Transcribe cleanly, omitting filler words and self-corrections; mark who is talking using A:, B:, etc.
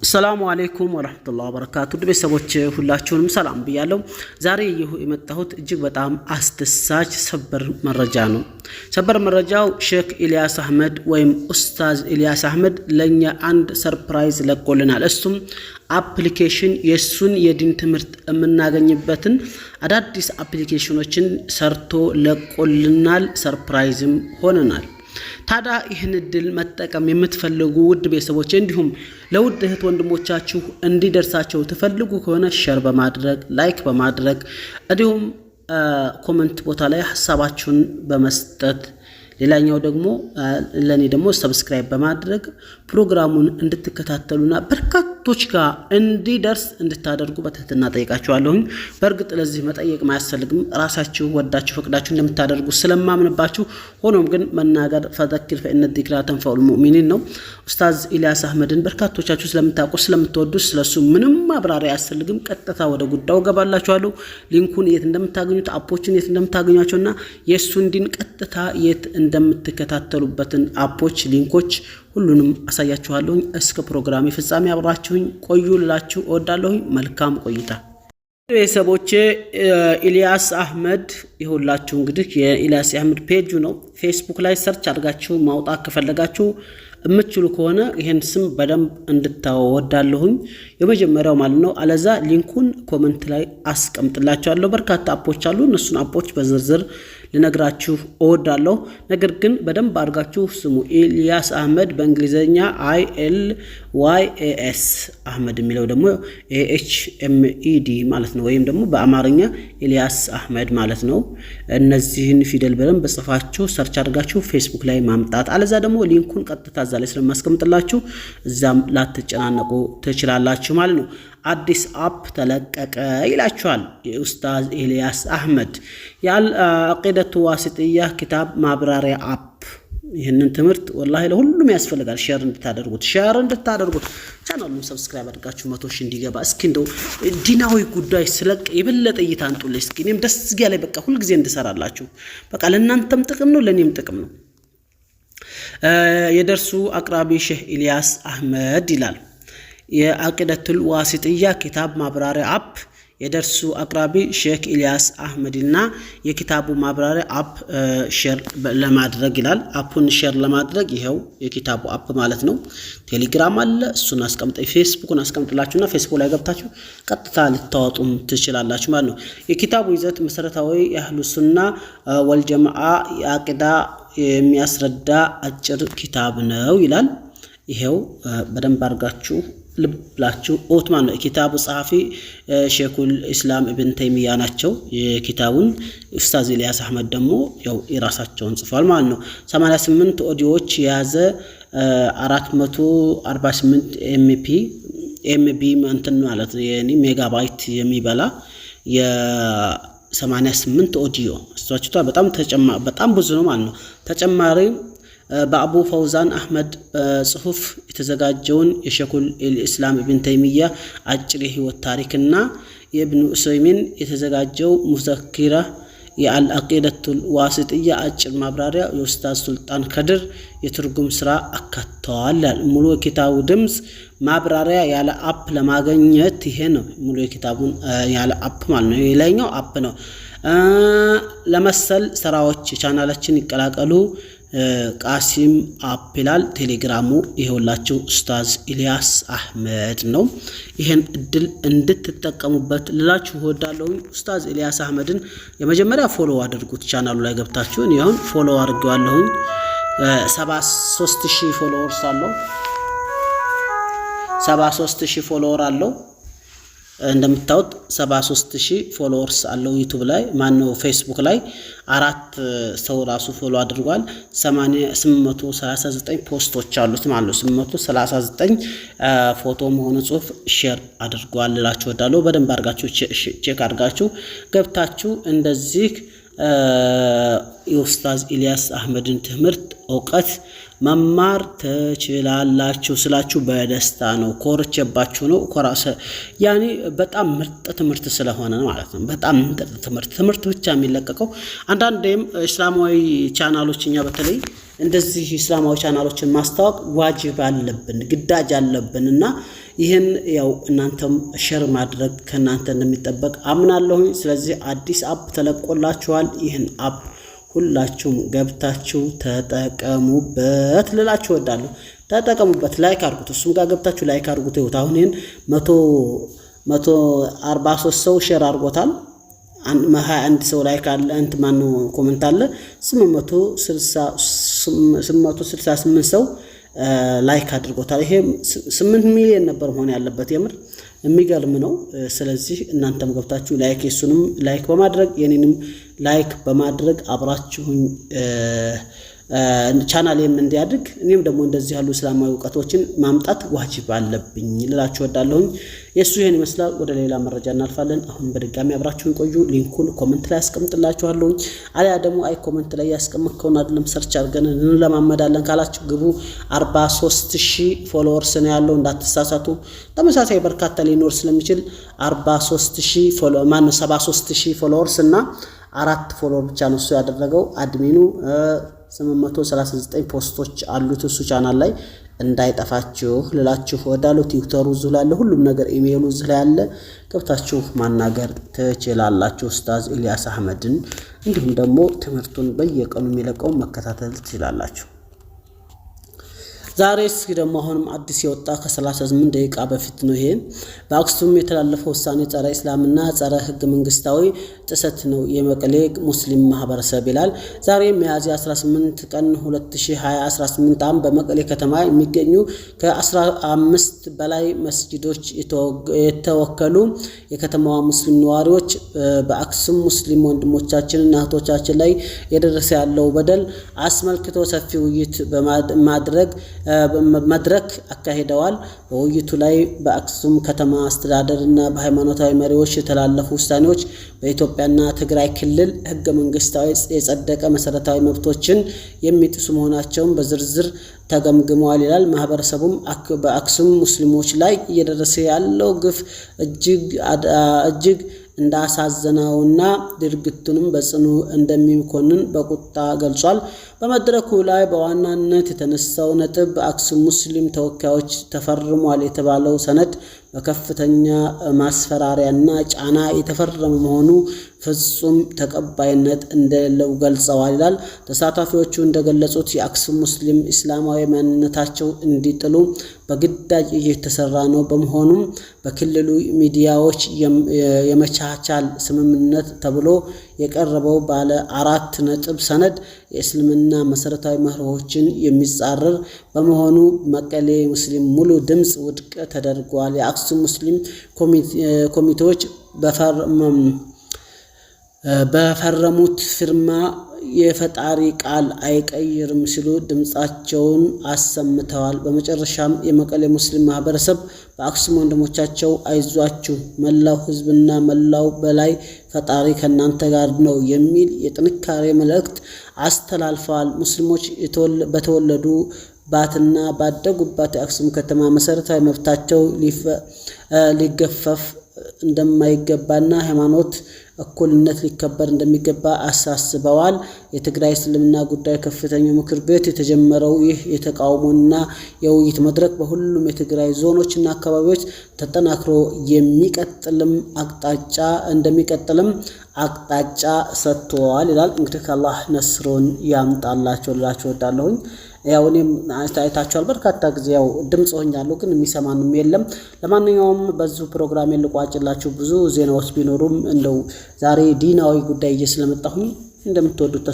A: السلام عليكم ورحمة الله وبركاته دبي سبوتش ሁላችሁንም ሰላም ብያለሁ ዛሬ የመጣሁት እጅግ በጣም አስተሳች ሰበር መረጃ ነው ሰበር መረጃው ሼክ ኢልያስ አህመድ ወይም ኡስታዝ ኢልያስ አህመድ ለኛ አንድ ሰርፕራይዝ ለቆልናል እሱም አፕሊኬሽን የሱን የዲን ትምህርት የምናገኝበትን አዳዲስ አፕሊኬሽኖችን ሰርቶ ለቆልናል ሰርፕራይዝም ሆነናል ታዳ ይህን ድል መጠቀም የምትፈልጉ ውድ ቤተሰቦች እንዲሁም ለውድ እህት ወንድሞቻችሁ እንዲደርሳቸው ተፈልጉ ከሆነ ሼር በማድረግ ላይክ በማድረግ እንዲሁም ኮሜንት ቦታ ላይ ሐሳባችሁን በመስጠት ሌላኛው ደግሞ ለኔ ደግሞ ሰብስክራይብ በማድረግ ፕሮግራሙን እንድትከታተሉና በርካቶች ጋር እንዲደርስ እንድታደርጉ በትህትና ጠይቃችኋለሁ በርግጥ ለዚህ መጠየቅ ማያስፈልግም ራሳችሁ ወዳችሁ ፈቅዳችሁ እንደምታደርጉ ስለማምንባችሁ ሆኖም ግን መናገር ፈዘክር ፈኢነ ዚክራ ተንፈኡል ሙእሚኒን ነው ኡስታዝ ኢልያስ አህመድን በርካቶቻችሁ ስለምታውቁ ስለምትወዱ ስለሱ ምንም ማብራሪያ አያስፈልግም ቀጥታ ወደ ጉዳዩ ገባላችኋለሁ ሊንኩን የት እንደምታገኙት አፖችን የት እንደምታገኙአቸውና የሱን ዲን ቀጥታ የት እንደምትከታተሉበትን አፖች ሊንኮች ሁሉንም አሳያችኋለሁ እስከ ፕሮግራም ፍጻሜ አብራችሁኝ ቆዩ ልላችሁ እወዳለሁ መልካም ቆይታ ቤተሰቦቼ ኢልያስ አህመድ ይሁላችሁ እንግዲህ የኢልያስ አህመድ ፔጁ ነው ፌስቡክ ላይ ሰርች አድርጋችሁ ማውጣት ከፈለጋችሁ እምትችሉ ከሆነ ይሄን ስም በደንብ እንድታወዳለሁ የመጀመሪያው ማለት ነው አለዛ ሊንኩን ኮሜንት ላይ አስቀምጥላችኋለሁ በርካታ አፖች አሉ እነሱን አፖች በዝርዝር ልነግራችሁ እወዳለሁ ነገር ግን በደንብ አድርጋችሁ ስሙ ኢልያስ አህመድ በእንግሊዘኛ ILYAS አህመድ የሚለው ደግሞ AHMED ማለት ነው ወይም ደግሞ በአማርኛ ኢልያስ አህመድ ማለት ነው እነዚህን ፊደል በደንብ ጽፋችሁ ሰርች አድርጋችሁ ፌስቡክ ላይ ማምጣት አለዛ ደግሞ ሊንኩን ቀጥታ እዛ ላይ ስለማስቀምጥላችሁ እዛም ላትጨናነቁ ትችላላችሁ ማለት ነው አዲስ አፕ ተለቀቀ ይላችኋል የኡስታዝ ኢልያስ አህመድ የአቂደቱ ዋሲጥያ ኪታብ ማብራሪያ አፕ ይሄንን ትምህርት ወላሂ ለሁሉም ያስፈልጋል ሼር እንድታደርጉት ቻናሉን ሰብስክራይብ አድርጋችሁ 100 ሺህ እንዲገባ እስኪ እንደው ዲናዊ ጉዳይ ስለቅ የበለጠ ይታንጡልኝ እስኪ እኔም ደስ ይላል በቃ ሁሉ ጊዜ እንድሰራላችሁ በቃ ለእናንተም ጥቅም ነው ለኔም ጥቅም ነው የደርሱ አቅራቢ ሼህ ኢልያስ አህመድ ይላል የአቂደቱል ዋሲጥያ ኪታብ ማብራሪያ አፕ የደርሱ አቅራቢ ሼክ ኢልያስ አህመድና የኪታቡ ማብራሪያ አፕ ሼር ለማድረግ ይላል አፑን ሼር ለማድረግ ይሄው የኪታቡ አፕ ማለት ነው ቴሌግራም አለ እሱን አስቀምጠይ ፌስቡክን አስቀምጥላችሁና ፌስቡክ ላይ ገብታችሁ ቀጥታ ልታወጡም ትችላላችሁ ማለት ነው የኪታቡ ይዘት መሰረታዊ የአህሉ ሱና ወልጀማዓ የአቂዳ የሚያስረዳ አጭር ኪታብ ነው ይላል ይሄው በደንብ አድርጋችሁ ልብላችሁ ኦትማን ነው ኪታቡ ጸሐፊ ሼኹል ኢስላም ኢብን ተይሚያ ናቸው የኪታቡን ኡስታዝ ኢልያስ አህመድ ደግሞ ያው የራሳቸውን ጽፏል ማለት ነው 88 ኦዲዮዎች የያዘ 448 ኤምቢ እንትን ማለት ነው የኔ ሜጋባይት የሚበላ የ88 ኦዲዮ እሷችቷ በጣም ብዙ ነው ማለት ነው ተጨማሪ በአቡ ፈውዛን አህመድ ጽሁፍ የተዘጋጀውን የሼኹል ኢስላም ኢብን ተይሚያ አጭር የህይወት ታሪክና የኢብኑ ኡሰይሚን የተዘጋጀው ሙዘኪራ የአልአቂደቱል ዋሲጥያ አጭር ማብራሪያ የኡስታዝ ሱልጣን ከድር የትርጉም ስራ አካተዋል ሙሉ የኪታቡ ድምጽ ማብራሪያ ያለ አፕ ለማግኘት ይሄ ነው ሙሉ የኪታቡን ያለ አፕ ማለት ነው የላይኛው አፕ ነው ለመሰል ስራዎች ቻናላችን ይቀላቀሉ ቃሲም አፕላል ቴሌግራሙ ይሄውላችሁ ኡስታዝ ኢልያስ አህመድ ነው ይሄን እድል እንድትጠቀሙበት ልላችሁ ወዳለሁ ኡስታዝ ኢልያስ አህመድን የመጀመሪያ ፎሎ አድርጉት ቻናሉ ላይ ገብታችሁ ይሁን ፎሎ አድርጋለሁ 73000 ፎሎወርስ አለው 73000 ፎሎወር አለው እንደምታውቁ 73000 ፎሎወርስ አለው ዩቲዩብ ላይ ማነው ፌስቡክ ላይ 4 ሰው ራሱ ፎሎ አድርጓል 839 ፖስቶች አሉት ማለት ነው 839 ፎቶ መሆኑ ጽሁፍ ሼር አድርጓል ላችሁ ወዳለው በደንብ አድርጋችሁ ቼክ አድርጋችሁ ገብታችሁ እንደዚህ የኡስታዝ ኢልያስ አህመድን ትምህርት ዕውቀት መማር ትችላላችሁ ስላችሁ በደስታ ነው። ኮርቼባችሁ ነው። ያኔ በጣም ምርጥ ትምህርት ስለሆነ ማለት ነው። በጣም ምርጥ ትምህርት ብቻ የሚለቀቀው አንዳንዴም እስላማዊ ቻናሎች እኛ በተለይ እንደዚህ እስላማዊ ቻናሎችን ማስተዋወቅ ዋጅብ አለብን፣ ግዳጅ አለብን እና ይህን ያው እናንተም ሼር ማድረግ ከናንተ እንደሚጠበቅ አምናለሁ። ስለዚህ አዲስ አፕ ተለቆላችኋል። ይህን አፕ ሁላችሁም ገብታችሁ ተጠቀሙበት ልላችሁ እወዳለሁ። ተጠቀሙበት፣ ላይክ አድርጉት። እሱም ጋር ገብታችሁ ላይክ አድርጉት። ይሁት አሁን ይሄን 143 ሰው ሼር አድርጎታል። 21 ሰው ላይክ አለ። እንት ማኑ ኮሜንት አለ። 868 ሰው ላይክ አድርጎታል። ይሄ 8 ሚሊዮን ነበር መሆን ያለበት። የምር የሚገርም ነው። ስለዚህ እናንተም ገብታችሁ ላይክ እሱንም ላይክ በማድረግ የኔንም ላይክ በማድረግ አብራችሁኝ ቻናሌም እንዲያድግ እኔም ደግሞ እንደዚህ ያሉ እስላማዊ ዕውቀቶችን ማምጣት ዋጅብ አለብኝ ልላችሁ እወዳለሁ። የሱ ይሄን ይመስላል። ወደ ሌላ መረጃ እናልፋለን። አሁን በድጋሚ አብራችሁን ቆዩ። ሊንኩን ኮሜንት ላይ አስቀምጥላችኋለሁ። አሊያ ደግሞ ኮሜንት ላይ ያስቀመጥከውን አይደለም ሰርች አድርገን እንለማመዳለን ካላችሁ ግቡ። 43000 ፎሎወርስ ነው ያለው፣ እንዳትሳሳቱ። ተመሳሳይ በርካታ ሊኖር ስለሚችል 43000 ፎሎወር 73000 ፎሎወርስ እና 4 ፎሎወር ብቻ ነው እሱ ያደረገው። አድሚኑ 839 ፖስቶች አሉት እሱ ቻናል ላይ፣ እንዳይጠፋችሁ ልላችሁ እወዳለሁ። ትዊተሩ እዚህ ላይ አለ፣ ሁሉም ነገር ኢሜይሉ እዚህ ላይ አለ። ገብታችሁ ማናገር ትችላላችሁ ኡስታዝ ኢልያስ አህመድን። እንዲሁም ደግሞ ትምህርቱን በየቀኑ የሚለቀው መከታተል ትችላላችሁ። ዛሬ እስኪ ደግሞ አሁንም አዲስ የወጣ ከ38 ደቂቃ በፊት ነው። ይሄ በአክሱም የተላለፈው ውሳኔ ጸረ እስላምና ጸረ ህገ መንግስታዊ ጥሰት ነው የመቀሌ ሙስሊም ማህበረሰብ ይላል። ዛሬ ሚያዝያ 18 ቀን 2018 ዓ.ም በመቀሌ ከተማ የሚገኙ ከ15 በላይ መስጊዶች የተወከሉ የከተማዋ ሙስሊም ነዋሪዎች በአክሱም ሙስሊም ወንድሞቻችንና እህቶቻችን ላይ የደረሰ ያለው በደል አስመልክቶ ሰፊ ውይይት በማድረግ መድረክ አካሂደዋል። በውይይቱ ላይ በአክሱም ከተማ አስተዳደርና በሃይማኖታዊ መሪዎች የተላለፉ ውሳኔዎች በኢትዮጵያና ትግራይ ክልል ህገ መንግስታዊ የጸደቀ መሰረታዊ መብቶችን የሚጥሱ መሆናቸውን በዝርዝር ተገምግመዋል ይላል። ማህበረሰቡም በአክሱም ሙስሊሞች ላይ እየደረሰ ያለው ግፍ እጅግ እንዳሳዘነውና ድርጊቱንም በጽኑ እንደሚኮንን በቁጣ ገልጿል። በመድረኩ ላይ በዋናነት የተነሳው ነጥብ በአክሱም ሙስሊም ተወካዮች ተፈርሟል የተባለው ሰነድ በከፍተኛ ማስፈራሪያና ጫና የተፈረመ መሆኑ ፍጹም ተቀባይነት እንደሌለው ገልጸዋል ይላል። ተሳታፊዎቹ እንደገለጹት የአክሱም ሙስሊም እስላማዊ ማንነታቸው እንዲጥሉ በግዳጅ እየተሰራ ነው። በመሆኑም በክልሉ ሚዲያዎች የመቻቻል ስምምነት ተብሎ የቀረበው ባለ 4 ነጥብ ሰነድ የእስልምና መሰረታዊ መርሆችን የሚጻረር በመሆኑ መቀሌ ሙስሊም ሙሉ ድምጽ ውድቅ ተደርጓል። የአክሱም ሙስሊም ኮሚቴዎች በፈረሙት ፊርማ የፈጣሪ ቃል አይቀይርም ሲሉ ድምጻቸውን አሰምተዋል። በመጨረሻም የመቀሌ ሙስሊም ማህበረሰብ በአክሱም ወንድሞቻቸው አይዟችሁ፣ መላው ህዝብና መላው በላይ ፈጣሪ ከናንተ ጋር ነው የሚል የጥንካሬ መልእክት አስተላልፈዋል። ሙስሊሞች በተወለዱባትና ባደጉባት የአክሱም ከተማ መሰረታዊ መብታቸው ሊገፈፍ እንደማይገባና ሃይማኖት እኩልነት ሊከበር እንደሚገባ አሳስበዋል። የትግራይ እስልምና ጉዳይ ከፍተኛው ምክር ቤት የተጀመረው ይህ የተቃውሞና የውይይት መድረክ በሁሉም የትግራይ ዞኖችና አካባቢዎች ተጠናክሮ እንደሚቀጥልም አቅጣጫ ሰጥተዋል ይላል። እንግዲህ ከአላህ ነስሩን ያምጣላቸው ልላችሁ እወዳለሁኝ። ያው እኔም አይታችኋል፣ በርካታ ጊዜ ያው ድምጽ ሆኛለሁ፣ ግን የሚሰማንም የለም። ለማንኛውም በዚሁ ፕሮግራም ልቋጭላችሁ ብዙ ዜናዎች ቢኖሩም እንደው ዛሬ ዲናዊ ጉዳይ ስለመጣሁኝ እንደምትወዱት